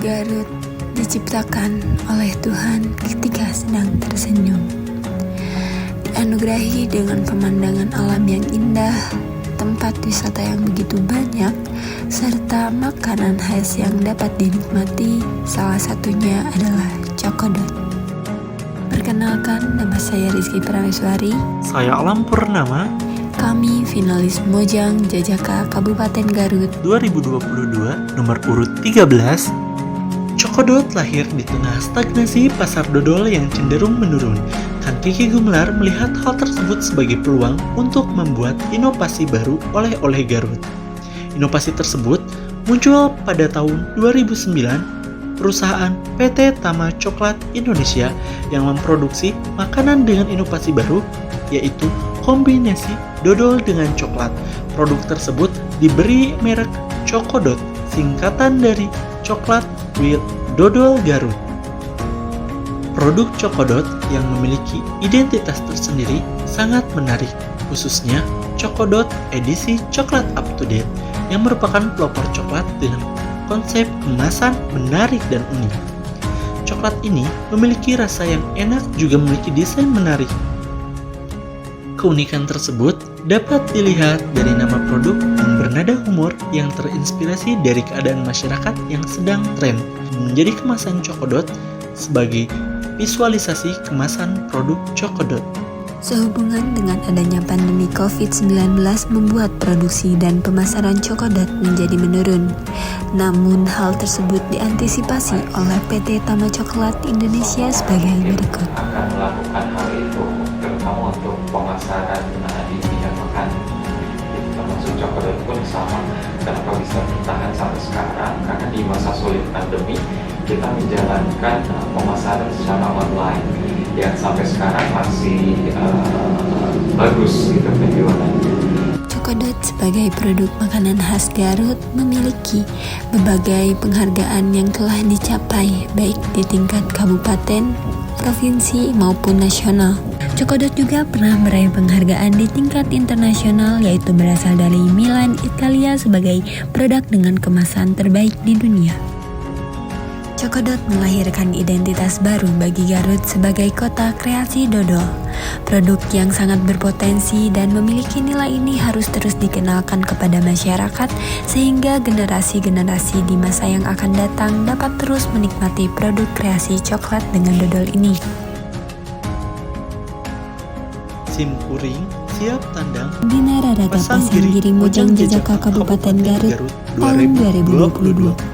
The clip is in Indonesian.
Garut diciptakan oleh Tuhan ketika sedang tersenyum. Dianugerahi dengan pemandangan alam yang indah, tempat wisata yang begitu banyak, serta makanan khas yang dapat dinikmati, salah satunya adalah Cokodot. Perkenalkan, nama saya Rizky Prameswari. Saya Alam Purnama. Kami finalis Mojang Jajaka Kabupaten Garut 2022 nomor urut 13. Cokodot lahir di tengah stagnasi pasar dodol yang cenderung menurun. Kang Kiki Gumelar melihat hal tersebut sebagai peluang untuk membuat inovasi baru oleh-oleh Garut. Inovasi tersebut muncul pada tahun 2009. Perusahaan PT Tama Coklat Indonesia yang memproduksi makanan dengan inovasi baru, yaitu kombinasi dodol dengan coklat. Produk tersebut diberi merek Cokodot, singkatan dari Coklat with Dodol Garut. Produk Cokodot yang memiliki identitas tersendiri sangat menarik, khususnya Cokodot edisi Coklat Up to Date yang merupakan pelopor coklat dengan konsep kemasan menarik dan unik. Coklat ini memiliki rasa yang enak juga memiliki desain menarik. Keunikan tersebut dapat dilihat dari nama produk yang bernada humor yang terinspirasi dari keadaan masyarakat yang sedang tren, menjadi kemasan Cokodot sebagai visualisasi kemasan produk Cokodot. Sehubungan dengan adanya pandemi COVID-19 membuat produksi dan pemasaran Cokodot menjadi menurun. Namun hal tersebut diantisipasi oleh PT Tama Coklat Indonesia sebagai berikut. Akan melakukan hal itu, terutama untuk pemasaran di bidang makanan. Termasuk Cokodot pun sama. Kenapa bisa bertahan sampai sekarang? Karena di masa sulit pandemi kita menjalankan pemasaran secara online yang sampai sekarang masih bagus gitu penjualannya. Cokodot sebagai produk makanan khas Garut memiliki berbagai penghargaan yang telah dicapai baik di tingkat kabupaten, provinsi maupun nasional. Cokodot juga pernah meraih penghargaan di tingkat internasional, yaitu berasal dari Milan, Italia sebagai produk dengan kemasan terbaik di dunia. Cokodot melahirkan identitas baru bagi Garut sebagai kota kreasi dodol. Produk yang sangat berpotensi dan memiliki nilai ini harus terus dikenalkan kepada masyarakat sehingga generasi-generasi di masa yang akan datang dapat terus menikmati produk kreasi coklat dengan dodol ini. SIM kuring siap tandang. Bina Raraga Pasang Giri Mojang Jajaka Kabupaten Garut tahun 2022.